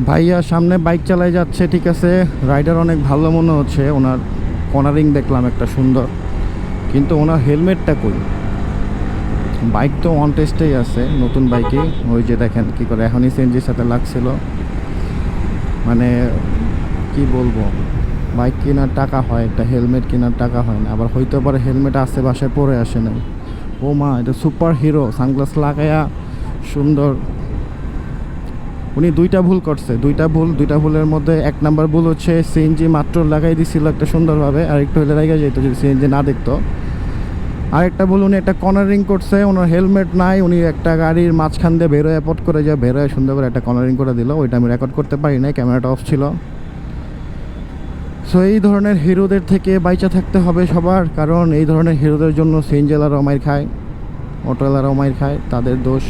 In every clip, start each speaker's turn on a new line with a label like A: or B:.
A: ভাইয়া সামনে বাইক চালাই যাচ্ছে, ঠিক আছে, রাইডার অনেক ভালো মনে হচ্ছে। ওনার কর্নারিং দেখলাম একটা সুন্দর, কিন্তু ওনার হেলমেটটা কই? বাইক তো অন টেস্টেই আছে, নতুন বাইকে। ওই যে দেখেন কি করে, এখনই সিএনজির সাথে লাগছিল। মানে কি বলবো, বাইক কেনার টাকা হয়, একটা হেলমেট কেনার টাকা হয় না। আবার হইতে পারে হেলমেট আসে বাসায় পরে আসে না। ও মা, এটা সুপার হিরো, সানগ্লাস লাগায়া সুন্দর। উনি দুইটা ভুল করছে, দুইটা ভুলের মধ্যে এক নাম্বার ভুল হচ্ছে সিএনজি মাত্র লাগাই দিছিল একটা সুন্দরভাবে, আর একটু হলে লাগাই যেত যদি সিএনজি না দেখতো। আরেকটা ভুল, উনি একটা কর্নারিং করছে, ওনার হেলমেট নাই, উনি একটা গাড়ির মাঝখান দিয়ে বেরোয় পট করে যায়, বেরোয় সুন্দর করে একটা কর্নারিং করে দিল। ওইটা আমি রেকর্ড করতে পারি নাই, ক্যামেরাটা অফ ছিল। সো এই ধরনের হিরোদের থেকে বাইচা থাকতে হবে সবার, কারণ এই ধরনের হিরোদের জন্য সিএনজিওয়ালারাও মাইর খায়, অটোওয়ালারাও মাইর খায়, তাদের দোষ।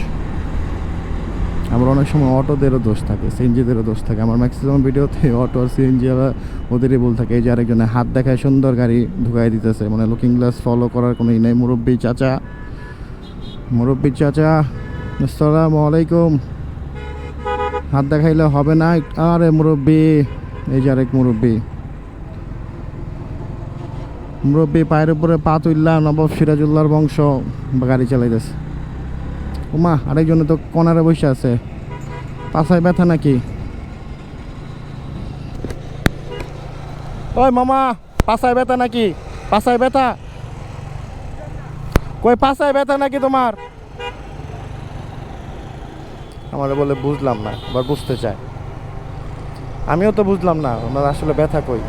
A: আবার অনেক সময় অটোদেরও দোষ থাকে, সিএনজিদেরও দোষ থাকে। আমার ম্যাক্সিমাম ভিডিওতে অটো আর সিএনজিওয়ালা ওদেরই ভুল থাকে। এই যে আরেকজনে হাত দেখায় সুন্দর গাড়ি ঢুকাই দিতেছে, মানে লুকিং গ্লাস ফলো করার কোনো ই নেই। মুরব্বী চাচা, আসসালামু আলাইকুম। হাত দেখাইলে হবে না। আরে মুরব্বী, এই যে আরেক মুরব্বী, পায়ের উপরে পা তুললা, নবাব সিরাজুল্লাহর বংশ গাড়ি চালাইতেছে। ওমা, আরেকজনে তো কনারে বসে আছে। পাছায় ব্যথা নাকি? ওই মামা, পাছায় ব্যথা নাকি? পাছায় ব্যথা কই? পাছায় ব্যথা নাকি তোমার? আমার বলে বুঝলাম না, আবার বুঝতে চায়। আমিও তো বুঝলাম না ওনার আসলে ব্যথা কই।